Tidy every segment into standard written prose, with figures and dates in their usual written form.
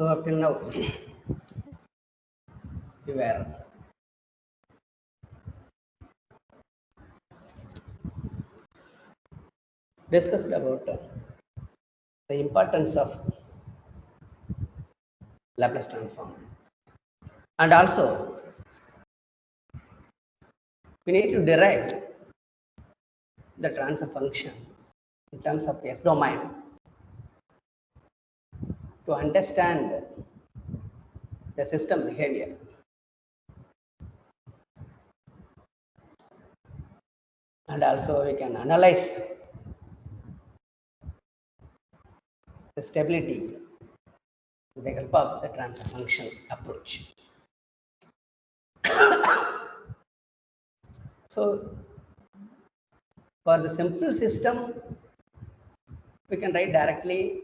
So up till now, we were discussed about the importance of Laplace transform, and also we need to derive the transfer function in terms of S domain to understand the system behavior. And also we can analyze the stability with the help of the transfer function approach. So for the simple system, we can write directly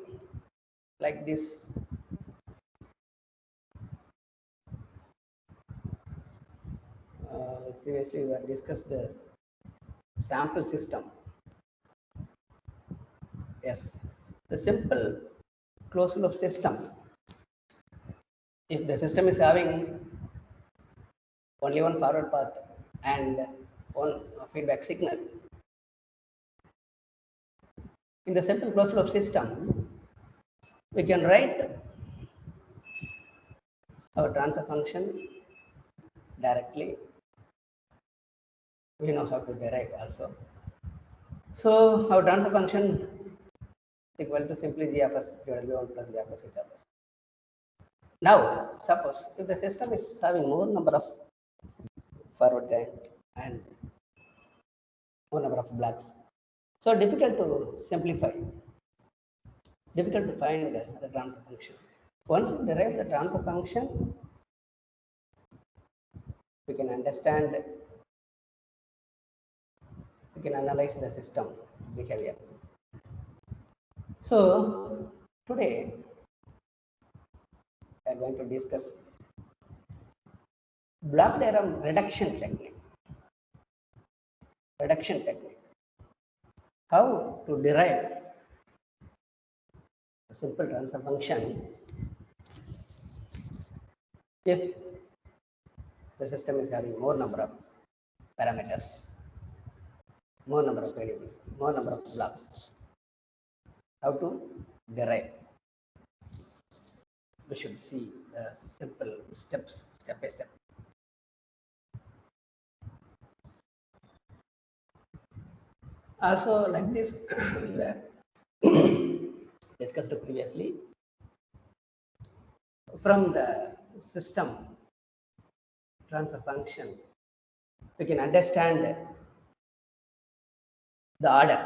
like this. Previously we have discussed the sample system. Yes, the simple closed loop system. If the system is having only one forward path and one feedback signal, in the simple closed loop system, we can write our transfer function directly. We know how to derive also. So our transfer function is equal to simply g of s divided by 1 plus g of s h of s. Now, suppose if the system is having more number of forward gain and more number of blocks, so difficult to simplify, difficult to find the transfer function. Once we derive the transfer function, we can understand, we can analyze the system behavior. So today we are going to discuss block diagram reduction technique. Reduction technique. How to derive a simple transfer function if the system is having more number of parameters, more number of variables, more number of blocks. How to derive? We should see the simple steps, step by step. Also, like this, we were discussed previously. From the system transfer function, we can understand the order.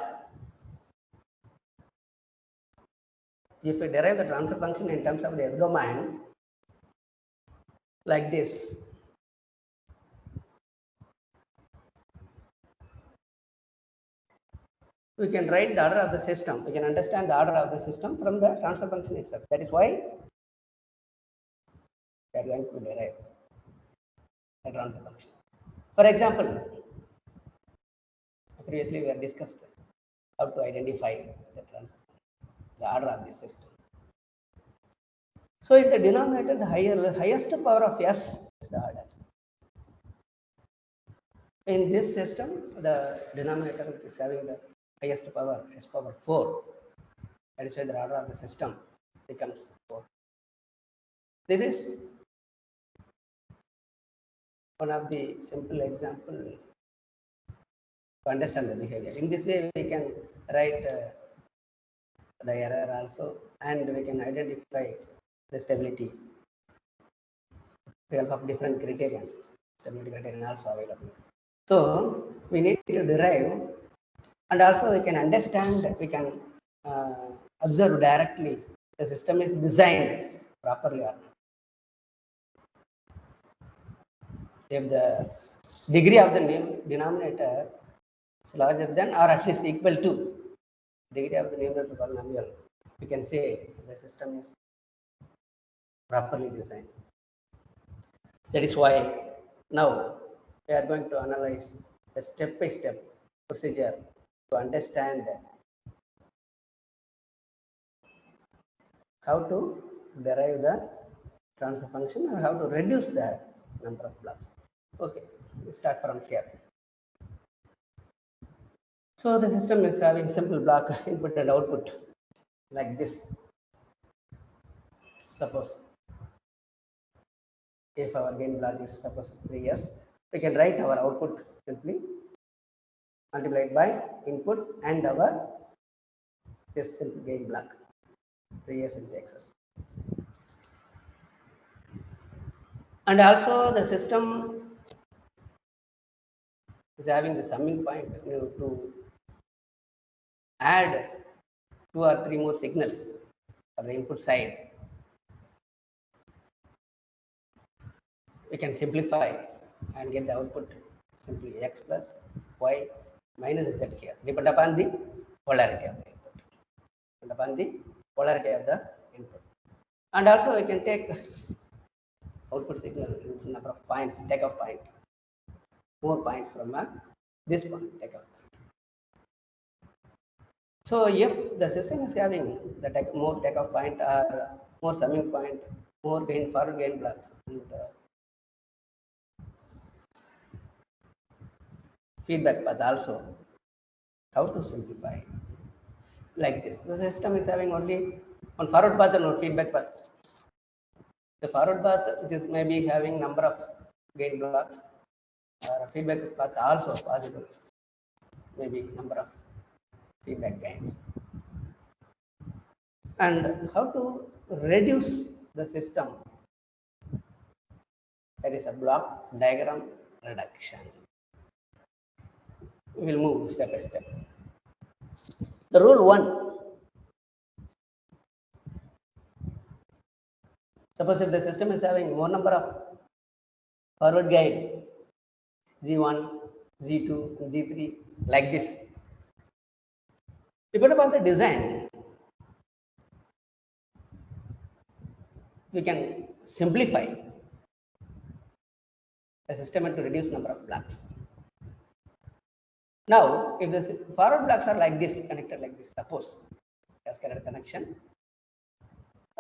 If we derive the transfer function in terms of the S domain, like this, we can write the order of the system. We can understand the order of the system from the transfer function itself. That is why we are going to derive the transfer function. For example, previously we have discussed how to identify the order of the system. So in the denominator, the highest power of S is the order. In this system, the denominator is having the highest power, S power 4. That is why the order of the system becomes 4. This is one of the simple examples to understand the behavior. In this way, we can write the error also, and we can identify the stability with the help of different criteria. Stability criterion also available. So we need to derive, and also we can understand, we can observe directly the system is designed properly or not. If the degree of the denominator is larger than or at least equal to degree of the numerator polynomial, we can say the system is properly designed. That is why now we are going to analyze the step-by-step procedure to understand how to derive the transfer function and how to reduce the number of blocks. Okay, we start from here. So the system is having simple block input and output like this. Suppose if our gain block is suppose 3s, we can write our output simply multiplied by input and our this simple gain block 3s into xs. And also the system is having the summing point to add 2 or 3 more signals for the input side. We can simplify and get the output simply x plus y minus z here, depend upon the polarity of the input. Depend upon the polarity of the input. And also we can take output signal in number of points, take off point, more points from this point, take off. So if the system is having the more takeoff point or more summing point, more gain forward gain blocks, and feedback path also, how to simplify like this. The system is having only one forward path and one feedback path. The forward path is maybe having number of gain blocks, or feedback path also possible, maybe number of feedback gains. And how to reduce the system, that is a block diagram reduction. We will move step by step. The rule 1. Suppose if the system is having more number of forward gain, G1, G2, G3, like this. Depending upon the design, we can simplify the system and to reduce number of blocks. Now, if the forward blocks are like this, connected like this, suppose cascaded connection,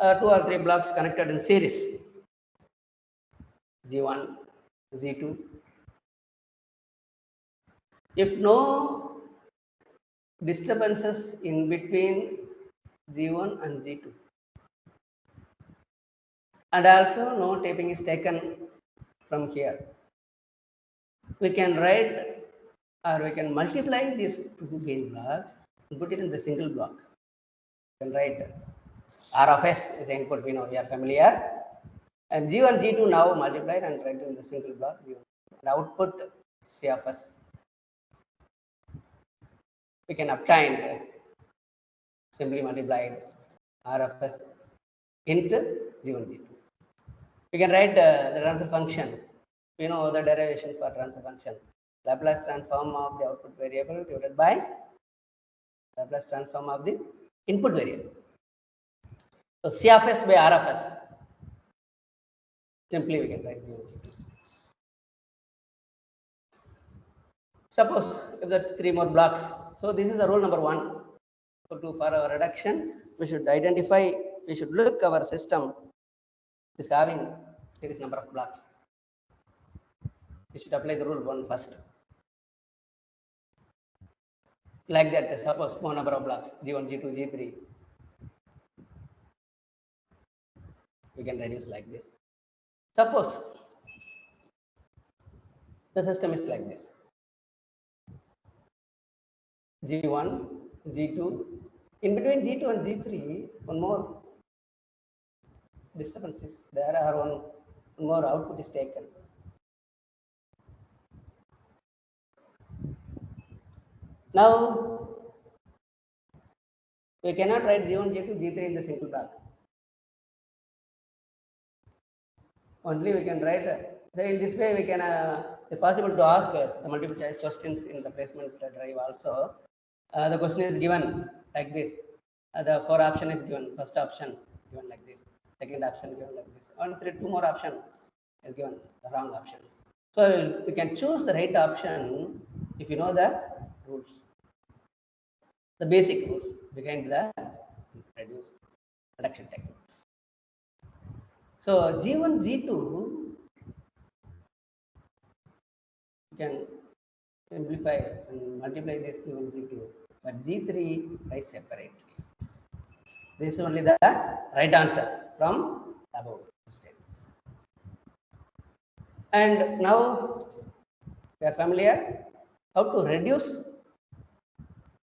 2 or 3 blocks connected in series, G1, G2. If no disturbances in between G1 and G2, and also no taping is taken from here, we can write or we can multiply these 2 gain blocks and put it in the single block. We can write R of S is the input, we know, we are familiar, and G1, G2 now multiplied and write in the single block, and output C of S. We can obtain simply multiplied R of S into G1, G2. We can write the transfer function. We know the derivation for transfer function. Laplace transform of the output variable divided by Laplace transform of the input variable. So C of S by R of S. Simply we can write this. Suppose if the 3 more blocks. So this is the rule number 1. So for our reduction, we should identify, we should look our system is having series number of blocks. We should apply the rule 1 first. Like that, suppose more number of blocks, G1, G2, G3. We can reduce like this. Suppose the system is like this. G1, G2, in between G2 and G3, one more disturbance is there, or one more output is taken. Now, we cannot write G1, G2, G3 in the single block. Only we can write, so in this way we can, it's possible to ask the multiple choice questions in the placement drive also. The question is given like this. The 4 option is given, first option given like this, second option given like this, and 2 more options is given, the wrong options. So we can choose the right option if you know the rules, the basic rules behind the reduction techniques. So G1, G2, you can simplify and multiply this G1, G2, but G3 write separately. This is only the right answer from above statement. And now we are familiar how to reduce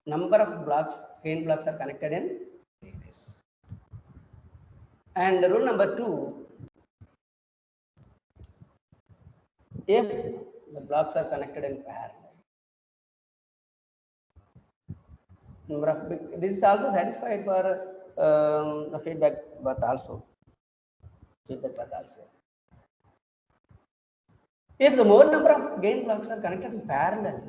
number of blocks, gain blocks are connected in series. And rule number 2, if the blocks are connected in parallel, number of this is also satisfied for the feedback path also. Feedback path also. If the more number of gain blocks are connected in parallel,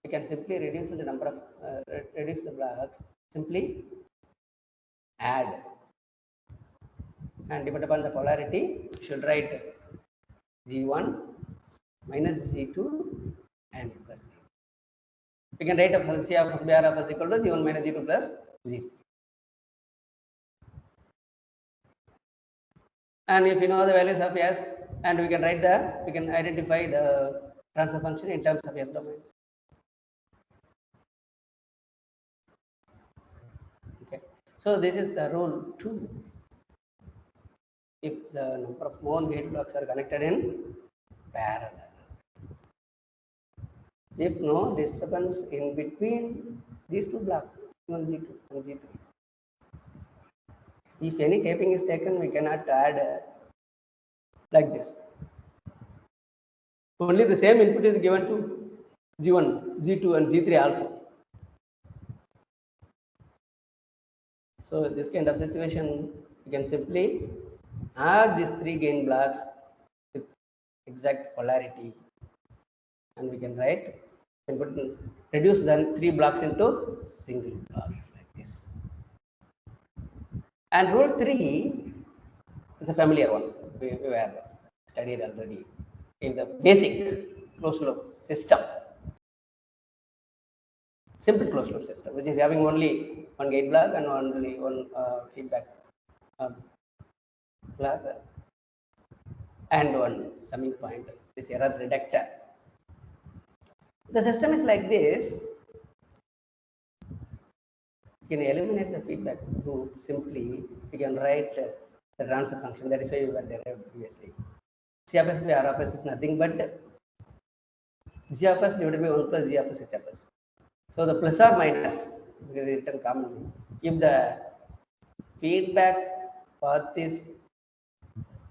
we can simply reduce the number of reduce the blocks. Simply add, and depending upon the polarity, we should write G1 minus G2 and plus G. We can write of C of S by R of S equal to G1 minus G2 plus G. And if you know the values of S, and we can identify the transfer function in terms of S domain. Okay, so this is the rule 2. If the number of more gate blocks are connected in parallel, if no disturbance in between these two blocks, G1, G2 and G3. If any taping is taken, we cannot add like this. Only the same input is given to G1, G2 and G3 also. So this kind of situation, you can simply add these 3 gain blocks with exact polarity, and we can write reduce the 3 blocks into single blocks like this. And rule 3 is a familiar one. We have studied already in the basic closed loop system. Simple closed loop system, which is having only one gate block and only one feedback block and one summing point, this error reductor. The system is like this. You can eliminate the feedback loop simply. You can write the transfer function. That is why we were derived previously. C of S by R of S is nothing but G of S divided by 1 plus G of S H of S. So the plus or minus, because it written commonly, if the feedback path is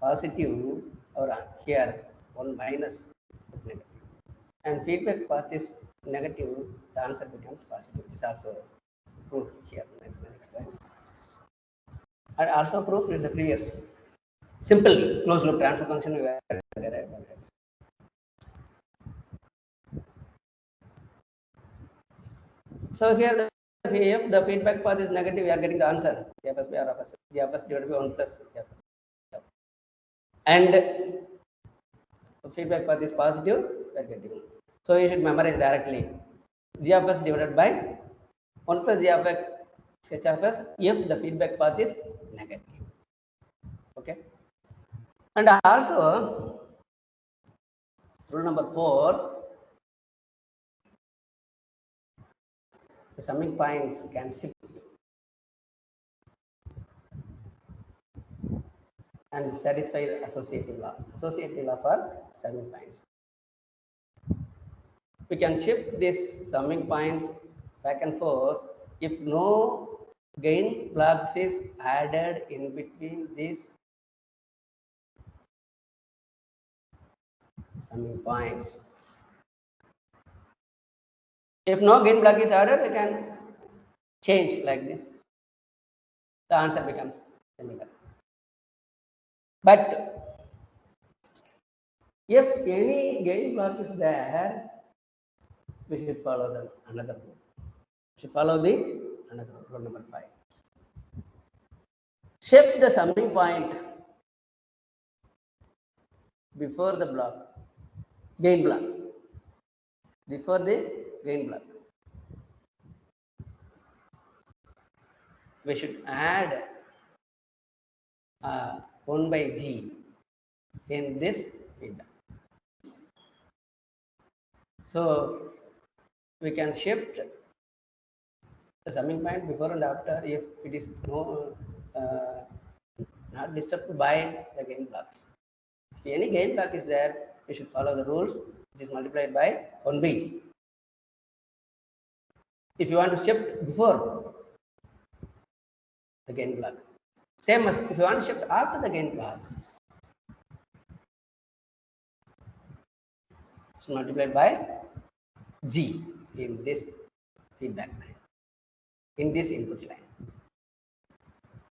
positive, or here 1 minus negative, and feedback path is negative, the answer becomes positive. This is also proof here. Next time. And also proof is the previous simple closed loop transfer function we were derived. So here, if the feedback path is negative, we are getting the answer G of S by R of S, G of S divided by 1 plus G of S. And the feedback path is positive, we are getting. So you should memorize directly G of S divided by 1 plus G of X H of S if the feedback path is negative. Okay. And also rule number 4, the summing points can shift and satisfy associative law. Associative law for summing points. We can shift this summing points back and forth if no gain blocks is added in between these summing points. If no gain block is added, we can change like this. The answer becomes similar. But if any gain block is there, we should follow another rule. We should follow another rule number 5. Shift the summing point before the block, gain block, before the gain block. We should add 1 by G in this feedback. So we can shift the summing point before and after if it is not disturbed by the gain blocks. If any gain block is there, we should follow the rules, which is multiplied by 1 by G. If you want to shift before the gain block, same as if you want to shift after the gain block, it's multiplied by G in this feedback line, in this input line,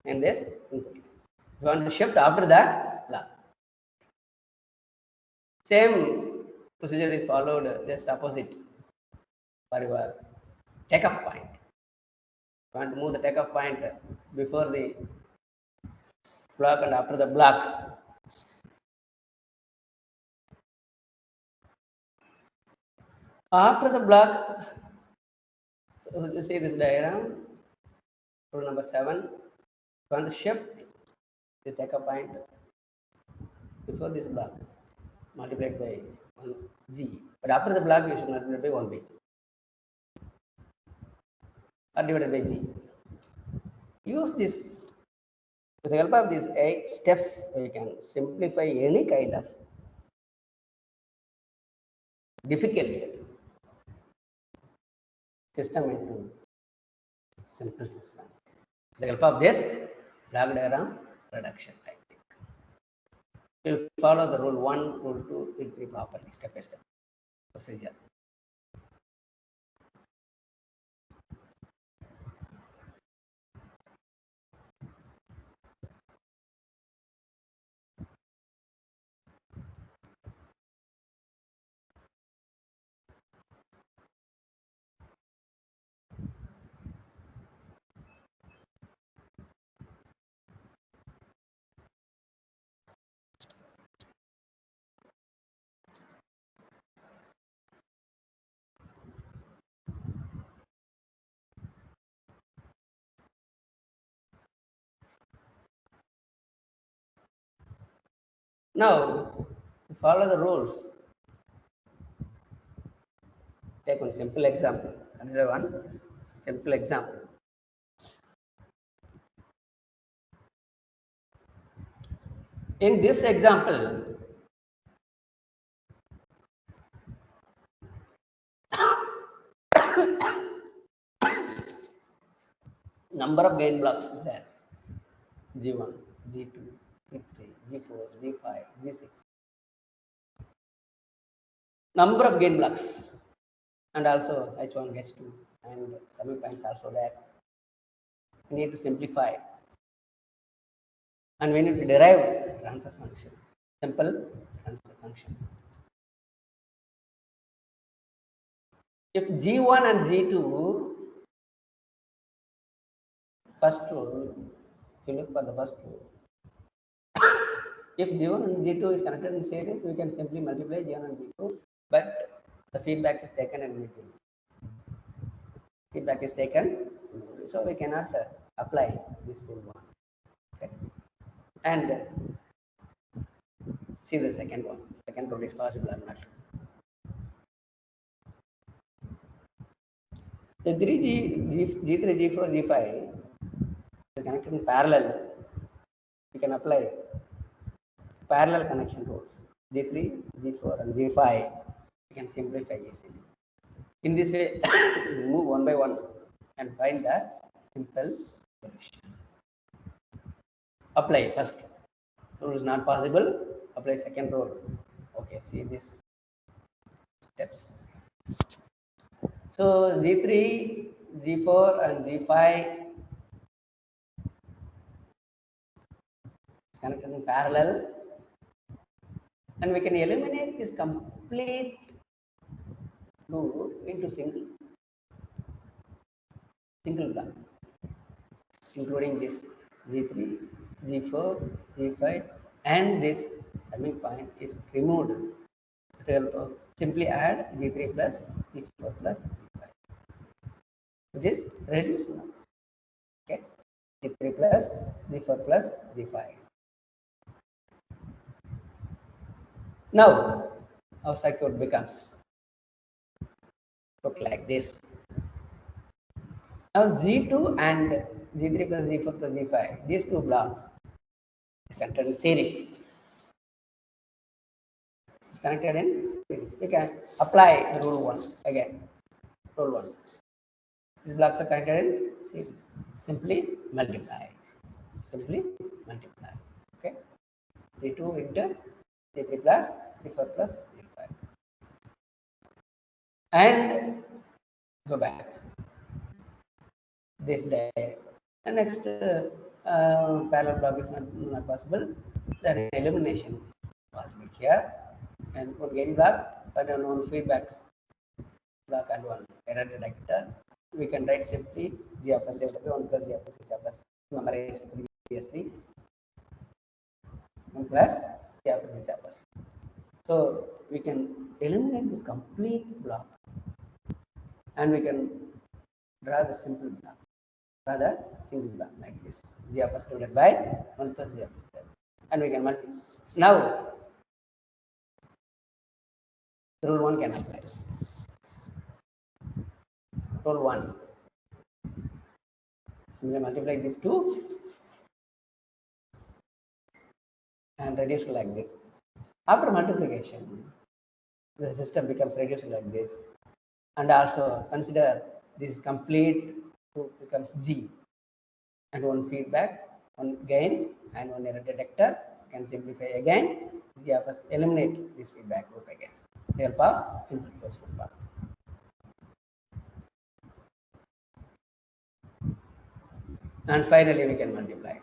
in this input line. If you want to shift after the block, same procedure is followed, just opposite for your takeoff point. You want to move the takeoff point before the block and after the block. After the block, so you see this diagram, rule number 7, you want to shift this takeoff point before this block, multiplied by 1 G. But after the block, you should multiply by 1 by G. Or divided by G. Use this. With the help of these 8 steps, we can simplify any kind of difficult system into simple system. With the help of this block diagram reduction technique. We will follow the rule 1, rule 2, rule 3 properly, step by step procedure. Now, follow the rules. Take one simple example. Another one simple example. In this example, number of gain blocks is there. G1, G2, G3, G4, G5, G6. Number of gain blocks and also H1, H2 and summing points also there. We need to simplify and we need to derive transfer function, simple transfer function. If G1 and G2, first rule, if you look for the first rule, if G1 and G2 is connected in series, we can simply multiply G1 and G2, but the feedback is taken in between. Feedback is taken, so we cannot apply this rule 1. Okay. And see the second one. Second rule is possible or not. The G3, G4, G5 is connected in parallel. We can apply parallel connection rules. G3, G4 and G5 we can simplify easily. In this way, move one by one and find the simple solution. Apply first rule is not possible. Apply second rule. Okay, see these steps. So G3, G4 and G5 is connected in parallel and we can eliminate this complete loop into single block, including this G3, G4, G5 and this summing point is removed. So simply add G3 plus G4 plus G5, which is reduced now. Okay, G3 plus G4 plus G5. Now our circuit becomes look like this. Now Z2 and Z3 plus Z4 plus Z5, these two blocks is connected in series. It's connected in series. We can apply rule 1 again. Rule 1. These blocks are connected in series. Simply multiply. Simply multiply. Okay. Z2 into Z3 plus Z4 plus Z5. And go back. This day. And next parallel block is not possible. Then elimination is possible here. And one gain block, but one feedback block and one error detector. We can write simply G of S divided by 1 plus G of S H of S. Memorize previously. 1 plus G of S H of S. So we can eliminate this complete block and we can draw the simple block. Rather single block like this. G of S divided by 1 plus G of S. And we can multiply. Now, rule 1 can apply. Rule 1. So we multiply these two and reduce like this. After multiplication, the system becomes reduced like this. And also consider this complete becomes G. And one feedback, one gain, and one error detector. Can simplify again. G of S eliminate this feedback loop again. Help of simple closed loop path. And finally we can multiply.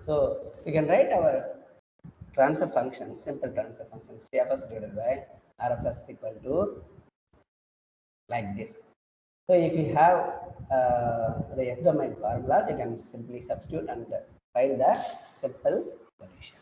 So we can write our transfer function, simple transfer function, C of S divided by R of S equal to like this. So if you have the S domain formulas, you can simply substitute and find the simple solution.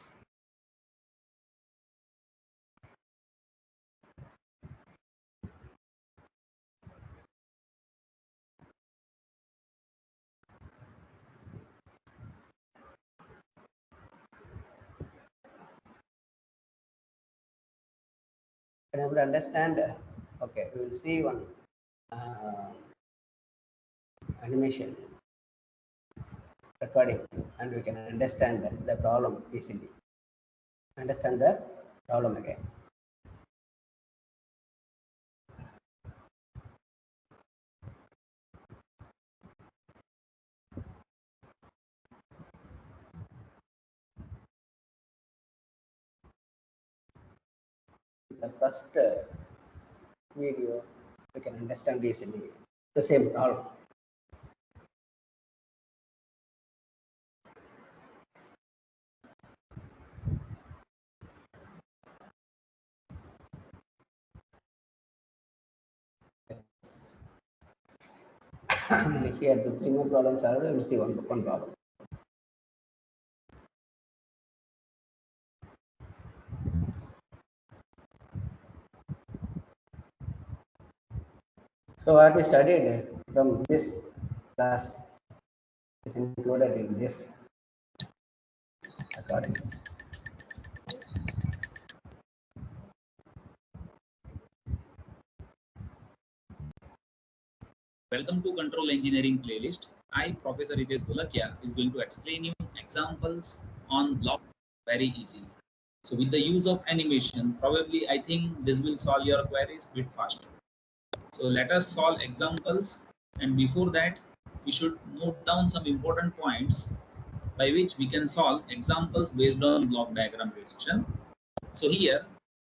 Can you understand? Okay, we will see one animation recording and we can understand the problem easily. Understand the problem again. The first video we can understand easily the same problem. Here the three more problems are, we will see one problem. So what we studied from this class is included in this recording. Welcome to Control Engineering playlist. I, Professor Hitesh Golakia, is going to explain you examples on block very easily. So with the use of animation, probably I think this will solve your queries a bit faster. So let us solve examples, and before that, we should note down some important points by which we can solve examples based on block diagram prediction. So here,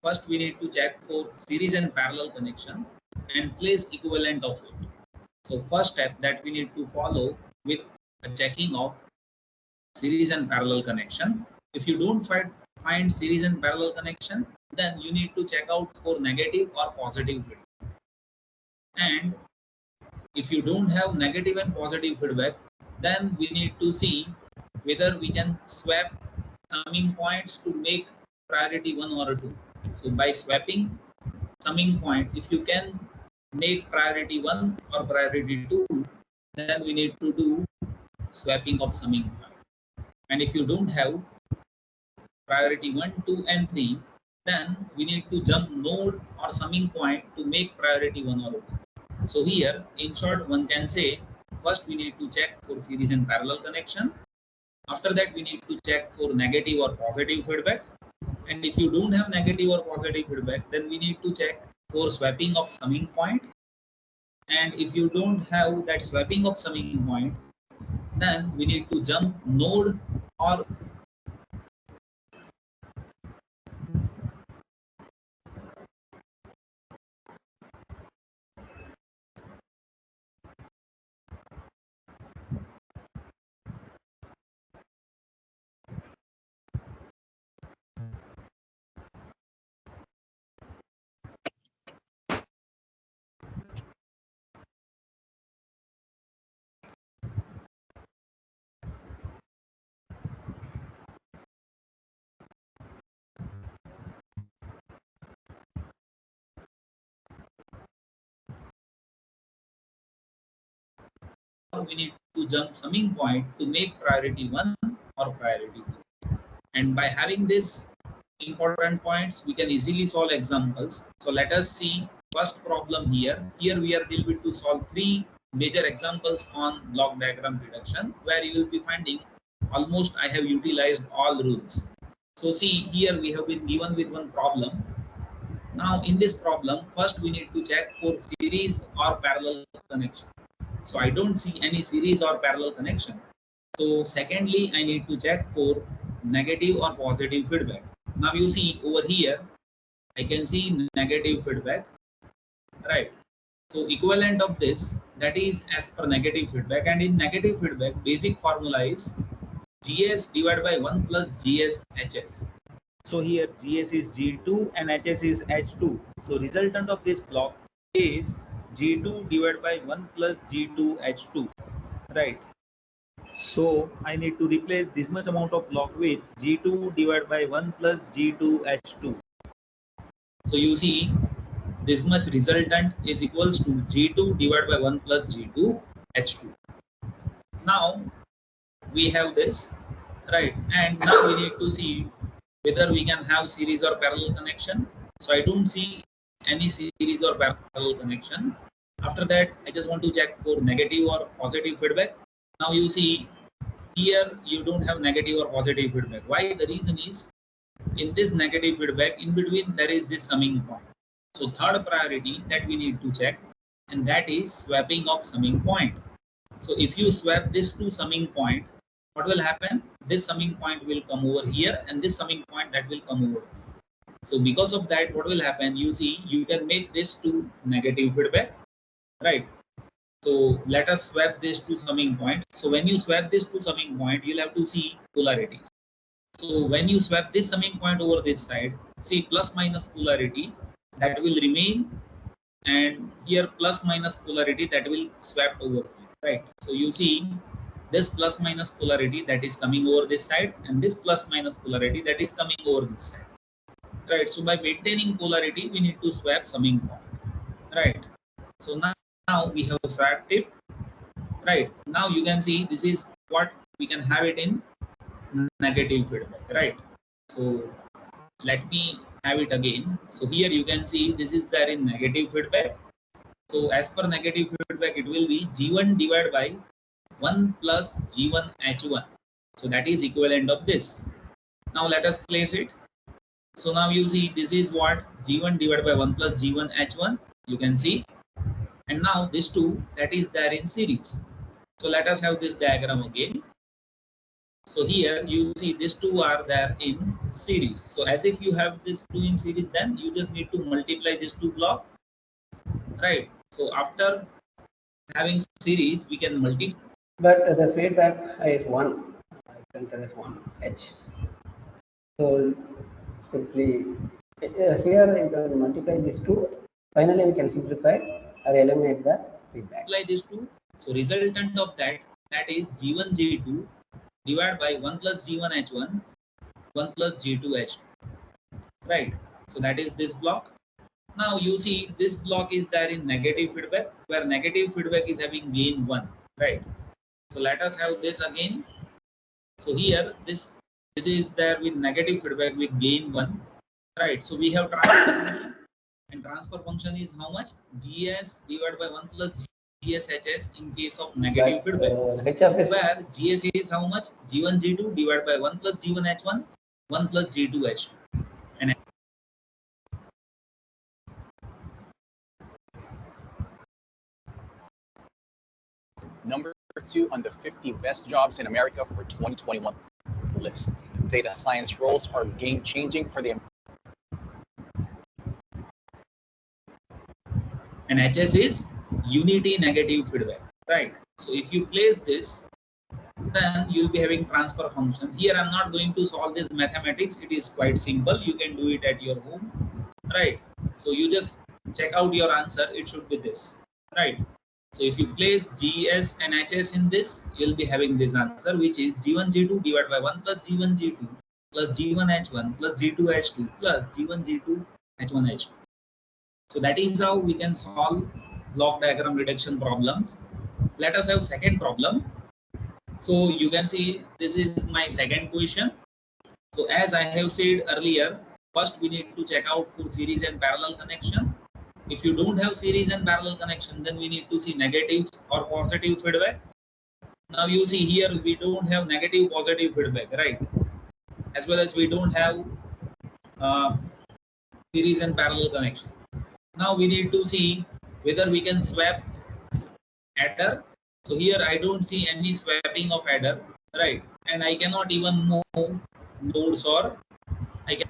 first we need to check for series and parallel connection and place equivalent of it. So first step that we need to follow with a checking of series and parallel connection. If you don't find series and parallel connection, then you need to check out for negative or positive feedback. And if you don't have negative and positive feedback, then we need to see whether we can swap summing points to make priority 1 or 2. So by swapping summing point, if you can make priority 1 or priority 2, then we need to do swapping of summing point. And if you don't have priority 1, 2 and 3, then we need to jump node or summing point to make priority 1 or 2. So here, in short, one can say, first we need to check for series and parallel connection. After that, we need to check for negative or positive feedback. And if you don't have negative or positive feedback, then we need to check for swapping of summing point. And if you don't have that swapping of summing point, then we need to jump node or we need to jump summing point to make priority 1 or priority 2. And by having this important points, we can easily solve examples. So let us see first problem here. Here we are able to solve 3 major examples on block diagram reduction, where you will be finding almost I have utilized all rules. So see, here we have been given with one problem. Now in this problem, first we need to check for series or parallel connection. So I don't see any series or parallel connection. So secondly, I need to check for negative or positive feedback. Now you see over here, I can see negative feedback, right? So equivalent of this, that is as per negative feedback, and in negative feedback, basic formula is GS divided by 1 plus GS HS. So here GS is G2 and HS is H2. So resultant of this block is G2 divided by 1 plus G2 H2, right? So I need to replace this much amount of block with G2 divided by 1 plus G2 H2. So you see this much resultant is equals to G2 divided by 1 plus G2 H2. Now we have this, right? And now we need to see whether we can have series or parallel connection. So I don't see any series or parallel connection. After that, I just want to check for negative or positive feedback. Now you see here you don't have negative or positive feedback. Why? The reason is in this negative feedback, in between there is this summing point. So third priority that we need to check, and that is swapping of summing point. So if you swap this to summing point, what will happen? This summing point will come over here, and this summing point that will come over here. So because of that, what will happen? You see, you can make this to negative feedback, right? So let us swap this to summing point. So when you swap this to summing point, you'll have to see polarities. So when you swap this summing point over this side, see plus minus polarity that will remain, and here plus minus polarity that will swap over here, right? So you see this plus minus polarity that is coming over this side, and this plus minus polarity that is coming over this side, right? So by maintaining polarity, we need to swap summing point, right? So now we have swapped it, right? Now you can see this is what we can have it in negative feedback, right? So let me have it again. So here you can see this is there in negative feedback. So as per negative feedback, it will be G1 divided by 1 plus G1 H1. So that is equivalent of this. Now let us place it. So now you see this is what G1 divided by 1 plus G1 H1. You can see. And now this two that is there in series. So let us have this diagram again. So here you see these two are there in series. So as if you have this two in series, then you just need to multiply these two blocks, right? So after having series, we can multiply. But the feedback is 1, center is 1 H. So simply here you can multiply these two. Finally, we can simplify or eliminate the feedback. Multiply these two. So resultant of that is G1 G2 divided by 1 plus G1 H1, 1 plus G2 H2, right? So that is this block. Now you see this block is there in negative feedback, where negative feedback is having gain 1, right? So let us have this again. So here this This is there with negative feedback with gain 1, right? So we have transfer function, and transfer function is how much? GS divided by 1 plus GSHS in case of negative feedback. Where GS is how much? G1 G2 divided by 1 plus G1 H1, 1 plus G2 H2. And number 2 on the 50 best jobs in America for 2021 list. Data science roles are game-changing for the and HS is unity negative feedback, right? So if you place this, then you'll be having transfer function. Here I'm not going to solve this mathematics. It is quite simple. You can do it at your home, right? So you just check out your answer. It should be this, right? So if you place GS and HS in this, you'll be having this answer, which is G1 G2 divided by 1 plus G1 G2 plus G1 H1 plus G2 H2 plus G1 G2 H1 H2. So that is how we can solve block diagram reduction problems. Let us have second problem. So you can see this is my second question. So as I have said earlier, first we need to check out for series and parallel connection. If you don't have series and parallel connection, then we need to see negative or positive feedback. Now you see here we don't have negative positive feedback, right? As well as we don't have series and parallel connection. Now we need to see whether we can swap adder. So here I don't see any swapping of adder, right? And I cannot even move nodes, or I can.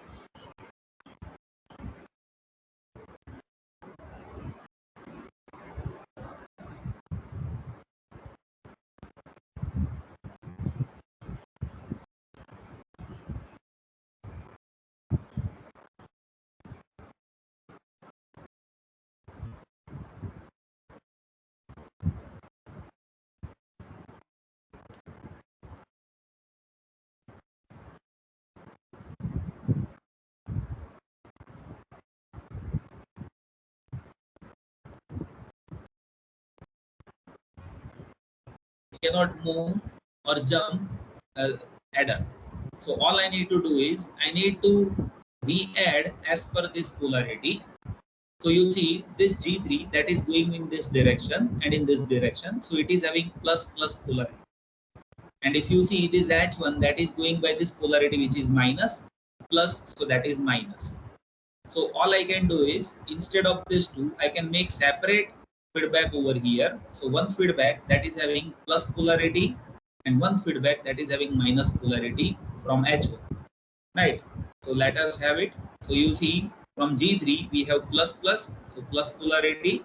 Cannot move or jump adder. So all I need to do is I need to re-add as per this polarity. So you see this G3 that is going in this direction and in this direction. So it is having plus plus polarity. And if you see this H1 that is going by this polarity which is minus plus, so that is minus. So all I can do is instead of this two, I can make separate feedback over here. So one feedback that is having plus polarity and one feedback that is having minus polarity from H1, right? So let us have it. So you see from G3 we have plus plus, so plus polarity,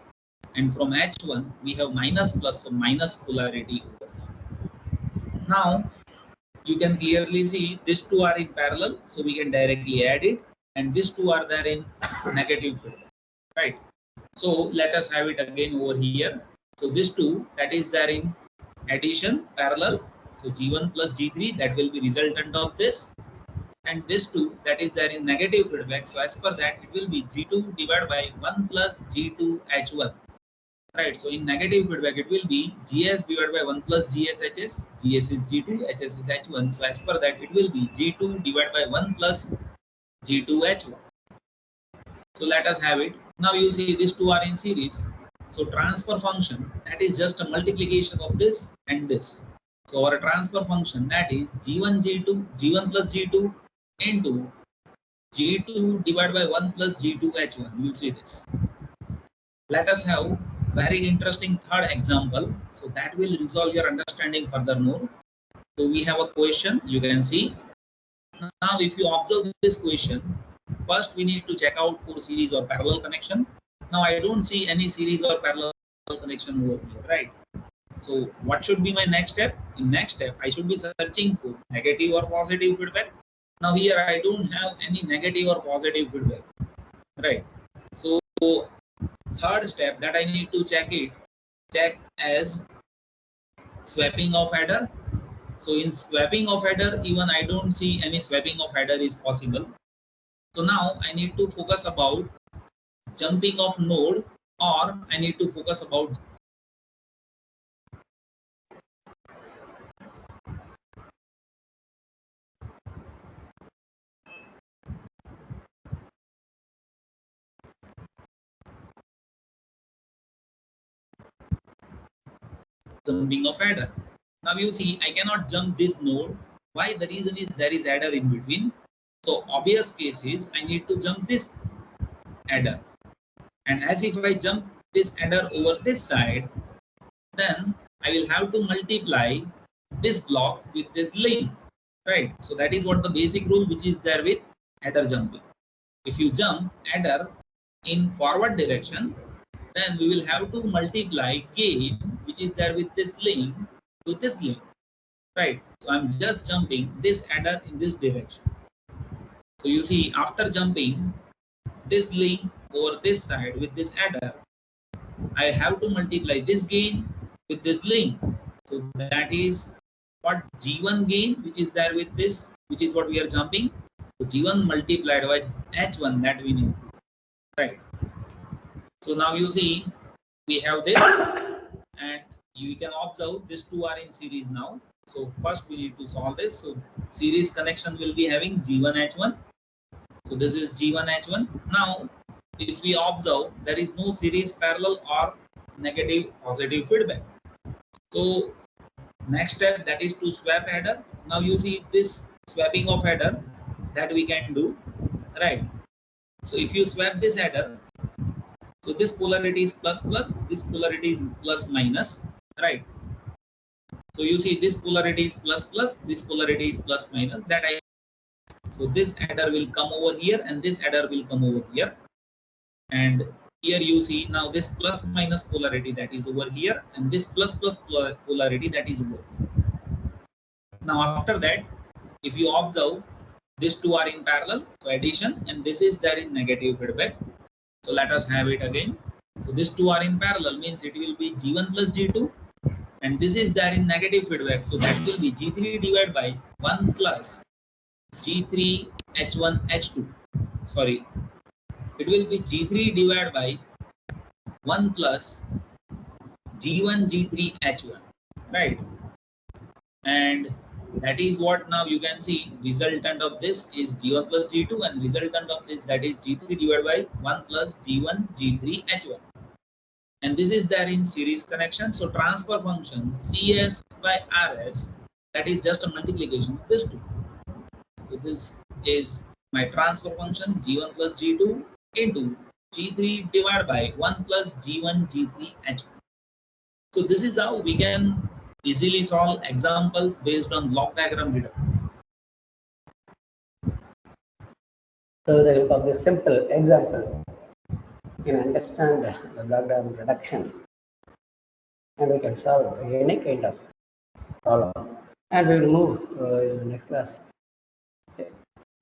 and from H1 we have minus plus, so minus polarity over. Now you can clearly see these two are in parallel, so we can directly add it, and these two are there in negative feedback, right? So let us have it again over here. So this two that is there in addition parallel, so G1 plus G3 that will be resultant of this, and this two that is there in negative feedback. So as per that it will be G2 divided by 1 plus G2 H1, right? So in negative feedback it will be GS divided by 1 plus GSHS. GS is G2, HS is H1. So as per that it will be G2 divided by 1 plus G2 H1. So let us have it. Now you see these two are in series. So transfer function that is just a multiplication of this and this. So our transfer function that is G1 G2 G1 plus G2 into G2 divided by 1 plus G2 H1. You see this. Let us have very interesting third example. So that will resolve your understanding furthermore. So we have a question, you can see. Now if you observe this question, first we need to check out for series or parallel connection. Now I don't see any series or parallel connection over here, right? So what should be my next step? In next step, I should be searching for negative or positive feedback. Now here I don't have any negative or positive feedback, right? So third step that I need to check as swapping of adder. So in swapping of adder, even I don't see any swapping of adder is possible. So now I need to focus about jumping of node, or I need to focus about jumping of adder. Now you see, I cannot jump this node. Why? The reason is there is adder in between. So obvious case is I need to jump this adder. And as if I jump this adder over this side, then I will have to multiply this block with this link, right? So that is what the basic rule which is there with adder jumping. If you jump adder in forward direction, then we will have to multiply gain which is there with this link to this link, right? So I'm just jumping this adder in this direction. So you see, after jumping this link over this side with this adder, I have to multiply this gain with this link. So that is what G1 gain which is there with this, which is what we are jumping. So G1 multiplied by H1, that we need, right? So now you see, we have this, and you can observe these two are in series now. So first we need to solve this. So series connection will be having G1 H1. So this is G1 H1. Now if we observe, there is no series parallel or negative positive feedback. So next step, that is to swap adder. Now you see this swapping of adder that we can do, right? So if you swap this adder, so this polarity is plus plus, this polarity is plus minus, right? So you see this polarity is plus plus, this polarity is plus minus, that I. So this adder will come over here and this adder will come over here. And here you see now this plus minus polarity that is over here, and this plus plus polarity that is over here. Now after that, if you observe, these two are in parallel, so addition, and this is there in negative feedback. So let us have it again. So these two are in parallel, means it will be G1 plus G2, and this is there in negative feedback, so that will be G3 divided by 1 plus G3 H1 H2. Sorry, it will be G3 divided by 1 plus G1 G3 H1, right? And that is what now you can see, resultant of this is G1 plus G2, and resultant of this, that is G3 divided by 1 plus G1 G3 H1. And this is there in series connection. So transfer function CS by RS, that is just a multiplication of this two. So this is my transfer function G1 plus G2 into G3 divided by 1 plus G1 G3 H1. So this is how we can easily solve examples based on block diagram reduction. So with the help of this simple example, you can understand the block diagram reduction, and we can solve any kind of problem. And we will move in the next class.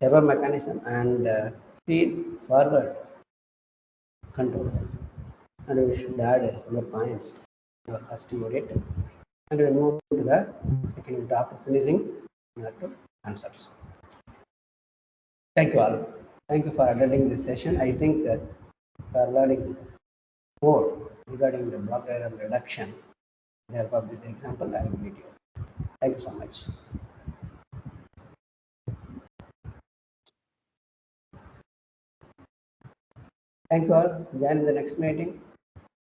Servo mechanism and feed forward control. And we should add some more points to our first unit. And we will move to the second unit after finishing the concepts. Thank you all. Thank you for attending this session. I think we are learning more regarding the block diagram reduction with the help of this example and video. Thank you so much. Thank you all. Join in the next meeting.